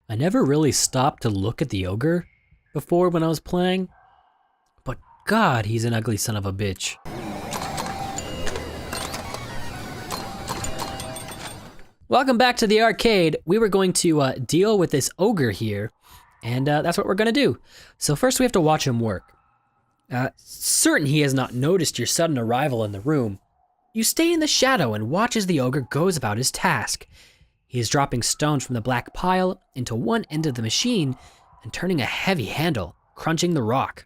I never really stopped to look at the ogre before when I was playing, but God, he's an ugly son of a bitch. Welcome back to the arcade. We were going to deal with this ogre here, and that's what we're gonna do. So first we have to watch him work. Certain he has not noticed your sudden arrival in the room, you stay in the shadow and watch as the ogre goes about his task. He is dropping stones from the black pile into one end of the machine and turning a heavy handle, crunching the rock.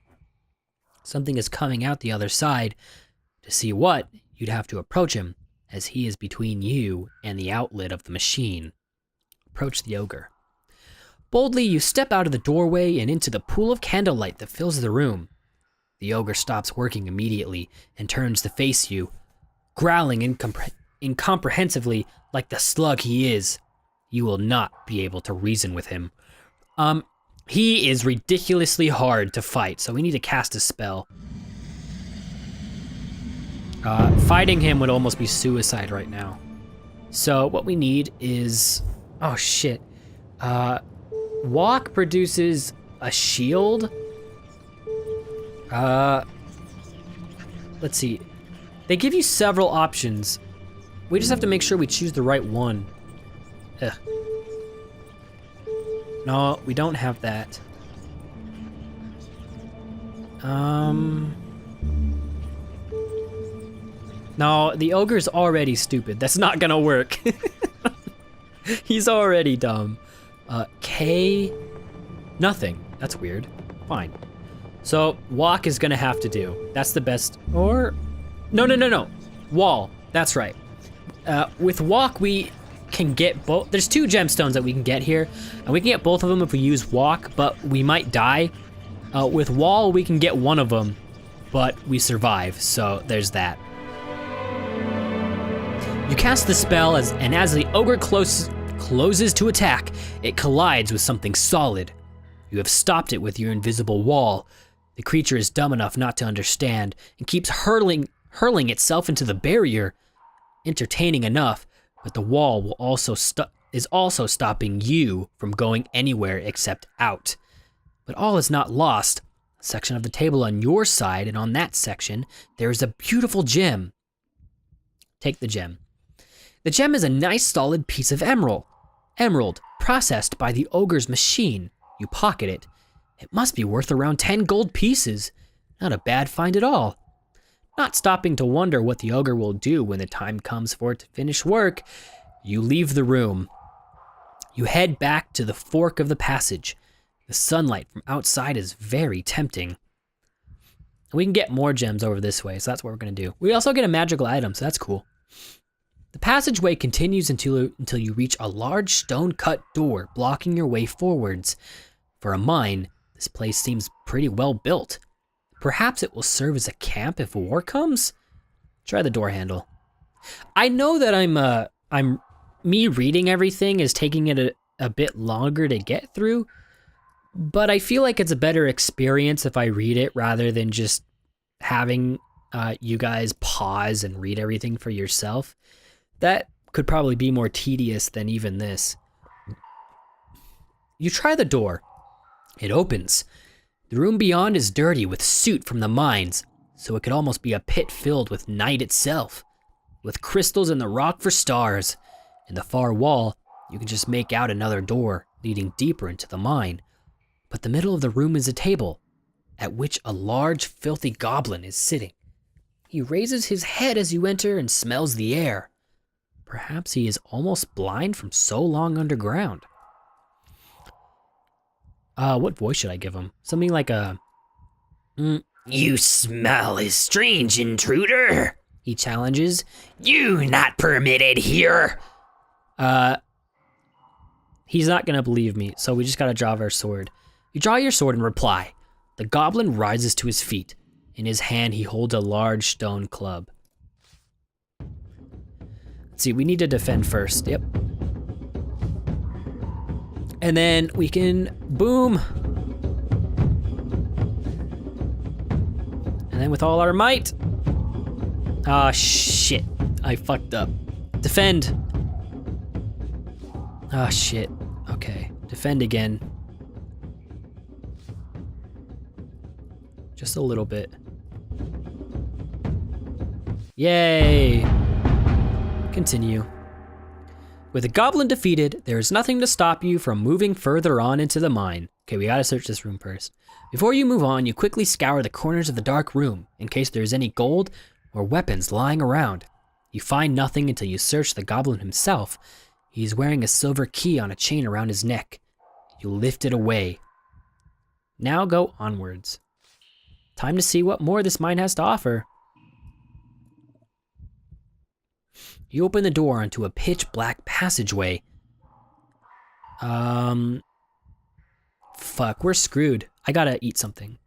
Something is coming out the other side. To see what, you'd have to approach him, as he is between you and the outlet of the machine. Approach the ogre. Boldly, you step out of the doorway and into the pool of candlelight that fills the room. The ogre stops working immediately and turns to face you, growling incomprehensibly like the slug he is. You will not be able to reason with him. He is ridiculously hard to fight, so we need to cast a spell. Fighting him would almost be suicide right now. So what we need is, oh shit. Walk produces a shield. Let's see. They give you several options. We just have to make sure we choose the right one. Ugh. No, we don't have that. No, the ogre's already stupid. That's not gonna work. He's already dumb. K... Nothing. That's weird. Fine. So, walk is gonna have to do. That's the best, or... No. Wall, that's right. With walk, we can get both. There's 2 gemstones that we can get here, and we can get both of them if we use walk, but we might die. With wall, we can get one of them, but we survive, so there's that. You cast the spell, and as the ogre closes to attack, it collides with something solid. You have stopped it with your invisible wall. The creature is dumb enough not to understand and keeps hurling itself into the barrier. Entertaining enough, but the wall is also stopping you from going anywhere except out. But all is not lost. A section of the table on your side, and on that section, there is a beautiful gem. Take the gem. The gem is a nice solid piece of emerald, processed by the ogre's machine. You pocket it. It must be worth around 10 gold pieces. Not a bad find at all. Not stopping to wonder what the ogre will do when the time comes for it to finish work, you leave the room. You head back to the fork of the passage. The sunlight from outside is very tempting. We can get more gems over this way, so that's what we're gonna do. We also get a magical item, so that's cool. The passageway continues until you reach a large stone-cut door blocking your way forwards. For a mine, this place seems pretty well built. Perhaps it will serve as a camp if war comes? Try the door handle. I know that me reading everything is taking it a bit longer to get through, but I feel like it's a better experience if I read it rather than just having you guys pause and read everything for yourself. That could probably be more tedious than even this. You try the door. It opens. The room beyond is dirty with soot from the mines, so it could almost be a pit filled with night itself. With crystals in the rock for stars. In the far wall, you can just make out another door leading deeper into the mine. But the middle of the room is a table, at which a large, filthy goblin is sitting. He raises his head as you enter and smells the air. Perhaps he is almost blind from so long underground. What voice should I give him? Something like a... You smell a strange intruder, he challenges. You not permitted here. He's not gonna believe me, so we just gotta draw our sword. You draw your sword and reply. The goblin rises to his feet. In his hand, he holds a large stone club. Let's see, we need to defend first, yep. And then we can boom. And then with all our might. Ah, shit, I fucked up. Defend. Ah, shit, okay. Defend again. Just a little bit. Yay! Continue. With the goblin defeated, there is nothing to stop you from moving further on into the mine. Okay, we gotta search this room first. Before you move on, you quickly scour the corners of the dark room in case there's any gold or weapons lying around. You find nothing until you search the goblin himself. He's wearing a silver key on a chain around his neck. You lift it away. Now go onwards. Time to see what more this mine has to offer. You open the door onto a pitch black passageway. Fuck, we're screwed. I gotta eat something.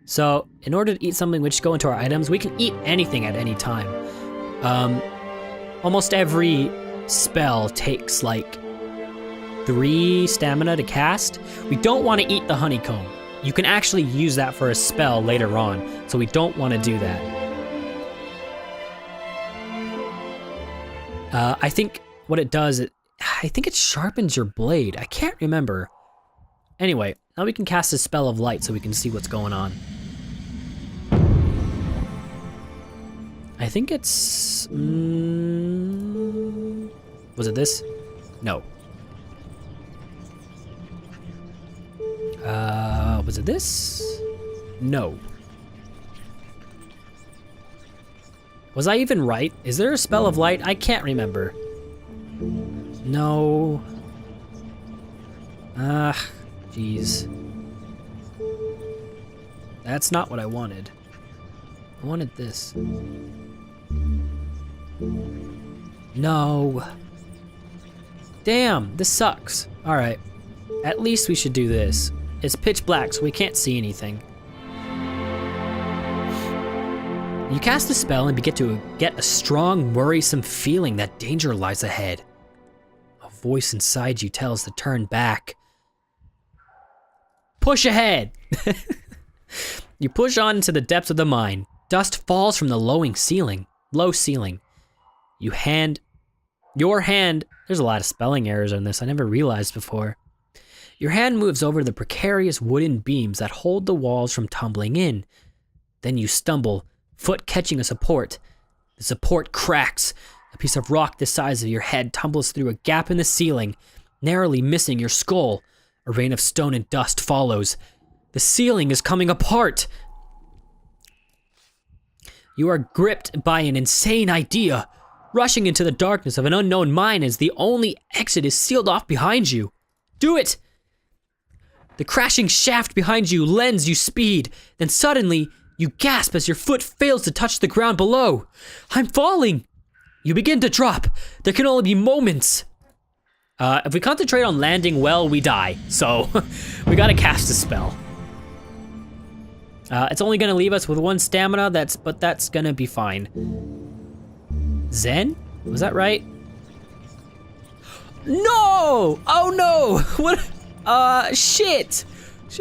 So, in order to eat something which go into our items, we can eat anything at any time. Almost every spell takes like 3 stamina to cast. We don't want to eat the honeycomb. You can actually use that for a spell later on, so we don't want to do that. I think what it does, I think it sharpens your blade. I can't remember. Anyway, now we can cast a spell of light so we can see what's going on. I think it's... was it this? No. Was it this? No. Was I even right? Is there a spell of light? I can't remember. No. Jeez. That's not what I wanted. I wanted this. No. Damn, this sucks. All right. At least we should do this. It's pitch black, so we can't see anything. You cast a spell and begin to get a strong, worrisome feeling that danger lies ahead. A voice inside you tells to turn back. Push ahead! You push on into the depths of the mine. Dust falls from the low ceiling. Your hand, there's a lot of spelling errors on this, I never realized before. Your hand moves over the precarious wooden beams that hold the walls from tumbling in. Then you stumble, foot catching a support. The support cracks. A piece of rock the size of your head tumbles through a gap in the ceiling, narrowly missing your skull. A rain of stone and dust follows. The ceiling is coming apart. You are gripped by an insane idea. Rushing into the darkness of an unknown mine as the only exit is sealed off behind you. Do it! The crashing shaft behind you lends you speed. Then suddenly, you gasp as your foot fails to touch the ground below. I'm falling! You begin to drop. There can only be moments. If we concentrate on landing well, we die. So, we gotta cast a spell. It's only gonna leave us with 1 stamina, but that's gonna be fine. Zen? Was that right? No! Oh no! What? Shit!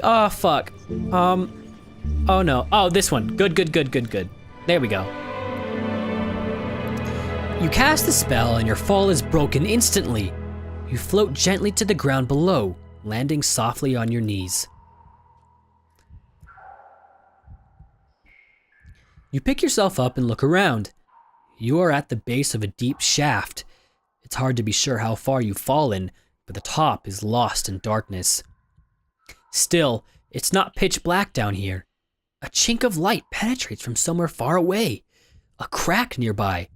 Oh, fuck. Oh no. Oh, this one. Good. There we go. You cast the spell and your fall is broken instantly. You float gently to the ground below, landing softly on your knees. You pick yourself up and look around. You are at the base of a deep shaft. It's hard to be sure how far you've fallen, but the top is lost in darkness. Still, it's not pitch black down here. A chink of light penetrates from somewhere far away. A crack nearby.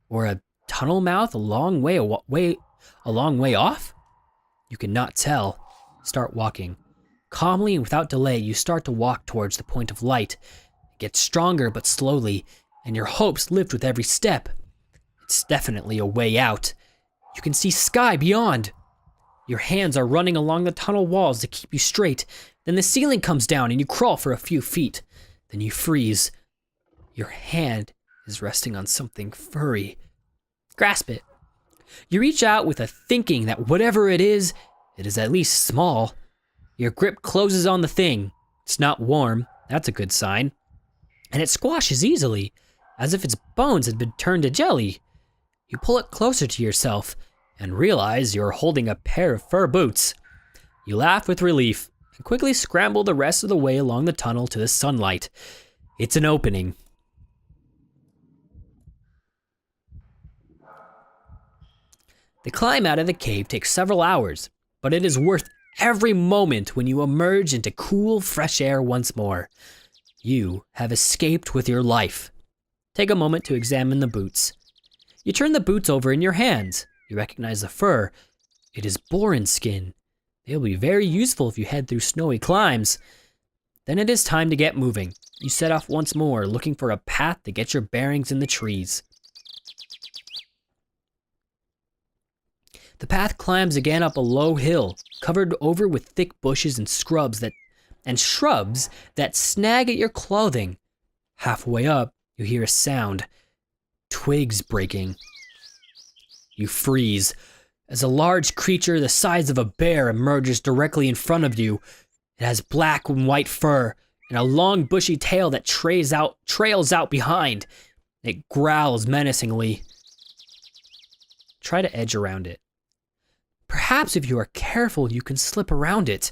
Or a tunnel mouth a long way off? You cannot tell. Start walking. Calmly and without delay, you start to walk towards the point of light. It gets stronger but slowly, and your hopes lift with every step. It's definitely a way out. You can see sky beyond. Your hands are running along the tunnel walls to keep you straight. Then the ceiling comes down and you crawl for a few feet. Then you freeze. Your hand is resting on something furry. Grasp it. You reach out with a thinking that whatever it is at least small. Your grip closes on the thing. It's not warm. That's a good sign. And it squashes easily, as if its bones had been turned to jelly. You pull it closer to yourself and realize you're holding a pair of fur boots. You laugh with relief and quickly scramble the rest of the way along the tunnel to the sunlight. It's an opening. The climb out of the cave takes several hours, but it is worth every moment when you emerge into cool, fresh air once more. You have escaped with your life. Take a moment to examine the boots. You turn the boots over in your hands. You recognize the fur. It is boar skin. They will be very useful if you head through snowy climbs. Then it is time to get moving. You set off once more, looking for a path to get your bearings in the trees. The path climbs again up a low hill, covered over with thick bushes and shrubs that snag at your clothing. Halfway up, you hear a sound. Twigs breaking. You freeze as a large creature the size of a bear emerges directly in front of you. It has black and white fur and a long bushy tail that trails out behind. It growls menacingly. Try to edge around it. Perhaps if you are careful, you can slip around it.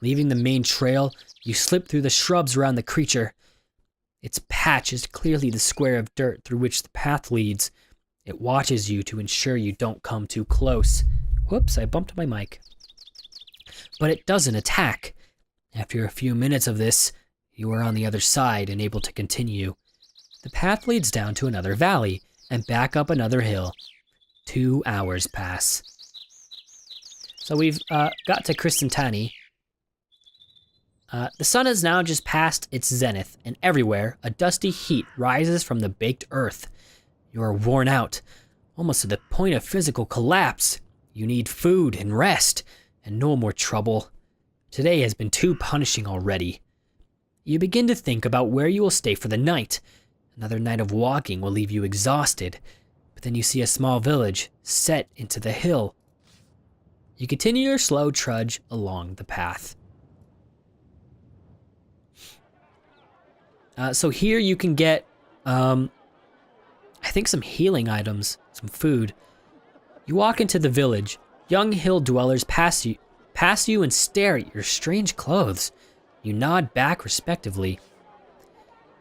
Leaving the main trail, you slip through the shrubs around the creature. Its patch is clearly the square of dirt through which the path leads. It watches you to ensure you don't come too close. Whoops, I bumped my mic. But it doesn't attack. After a few minutes of this, you are on the other side and able to continue. The path leads down to another valley and back up another hill. 2 hours pass. So we've got to Kristantani. The sun is now just past its zenith, and everywhere a dusty heat rises from the baked earth. You are worn out, almost to the point of physical collapse. You need food and rest, and no more trouble. Today has been too punishing already. You begin to think about where you will stay for the night. Another night of walking will leave you exhausted, but then you see a small village set into the hill. You continue your slow trudge along the path. So here you can get, I think some healing items, some food. You walk into the village. Young hill dwellers pass you and stare at your strange clothes. You nod back respectively.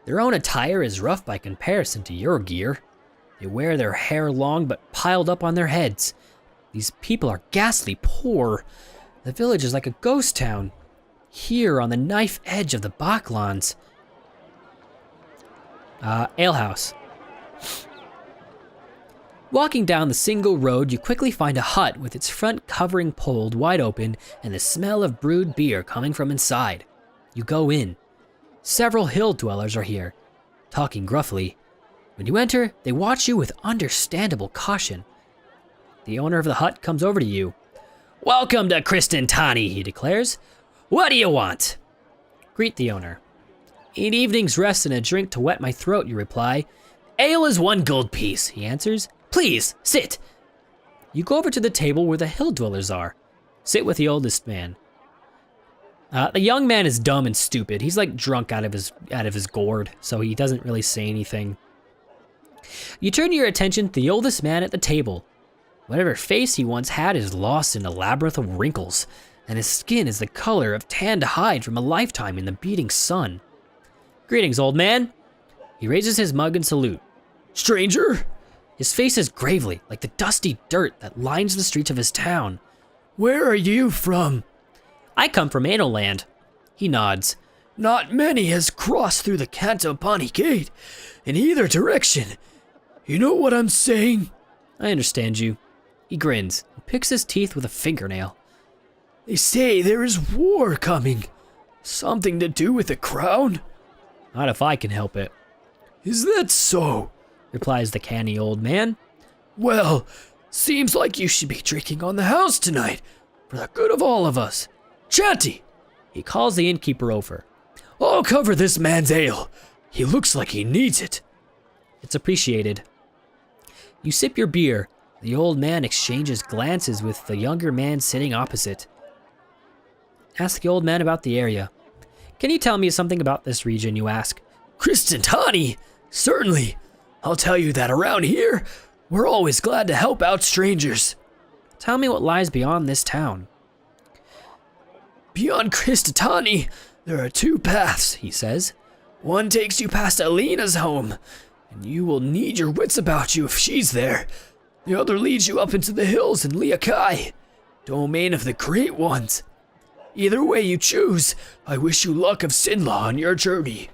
Their own attire is rough by comparison to your gear. They wear their hair long but piled up on their heads. These people are ghastly poor. The village is like a ghost town. Here on the knife edge of the Baklands. Alehouse. Walking down the single road, you quickly find a hut with its front covering pulled wide open and the smell of brewed beer coming from inside. You go in. Several hill dwellers are here, talking gruffly. When you enter, they watch you with understandable caution. The owner of the hut comes over to you. Welcome to Kristantani, he declares. What do you want? Greet the owner. An evening's rest and a drink to wet my throat, you reply. Ale is 1 gold piece, he answers. Please, sit. You go over to the table where the hill dwellers are. Sit with the oldest man. The young man is dumb and stupid. He's like drunk out of his gourd, so he doesn't really say anything. You turn your attention to the oldest man at the table. Whatever face he once had is lost in a labyrinth of wrinkles, and his skin is the color of tanned hide from a lifetime in the beating sun. Greetings, old man. He raises his mug and salute. Stranger? His face is gravely, like the dusty dirt that lines the streets of his town. Where are you from? I come from Anoland. He nods. Not many has crossed through the Cantopani gate in either direction. You know what I'm saying? I understand you. He grins and picks his teeth with a fingernail. They say there is war coming. Something to do with the crown? Not if I can help it. Is that so? Replies the canny old man. Well, seems like you should be drinking on the house tonight, for the good of all of us. Chanty! He calls the innkeeper over. I'll cover this man's ale. He looks like he needs it. It's appreciated. You sip your beer. The old man exchanges glances with the younger man sitting opposite. Ask the old man about the area. Can you tell me something about this region, you ask? Kristantani? Certainly. I'll tell you that around here, we're always glad to help out strangers. Tell me what lies beyond this town. Beyond Kristitani, there are 2 paths, he says. One takes you past Alina's home, and you will need your wits about you if she's there. The other leads you up into the hills in Liakai, domain of the Great Ones. Either way you choose, I wish you luck of Sinla on your journey.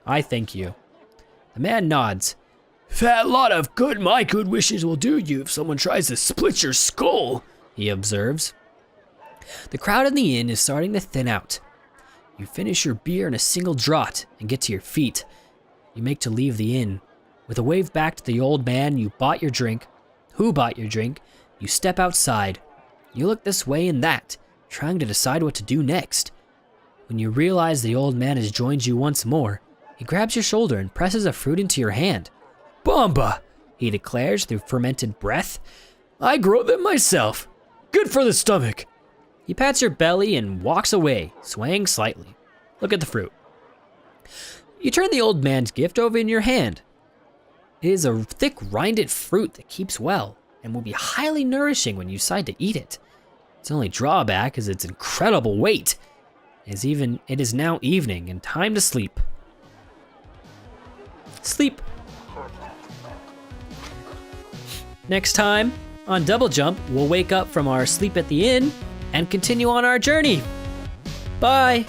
I thank you. The man nods. Fat lot of good my good wishes will do you if someone tries to split your skull, he observes. The crowd in the inn is starting to thin out. You finish your beer in a single draught and get to your feet. You make to leave the inn. With a wave back to the old man who bought your drink, you step outside. You look this way and that, trying to decide what to do next. When you realize the old man has joined you once more, he grabs your shoulder and presses a fruit into your hand. Bomba, He declares through fermented breath. I grow them myself. Good for the stomach. He pats your belly and walks away, swaying slightly. Look at the fruit. You turn the old man's gift over in your hand. It is a thick, rinded fruit that keeps well and will be highly nourishing when you decide to eat it. Its only drawback is its incredible weight. It is now evening and time to sleep. Sleep. Next time on Double Jump, we'll wake up from our sleep at the inn and continue on our journey. Bye.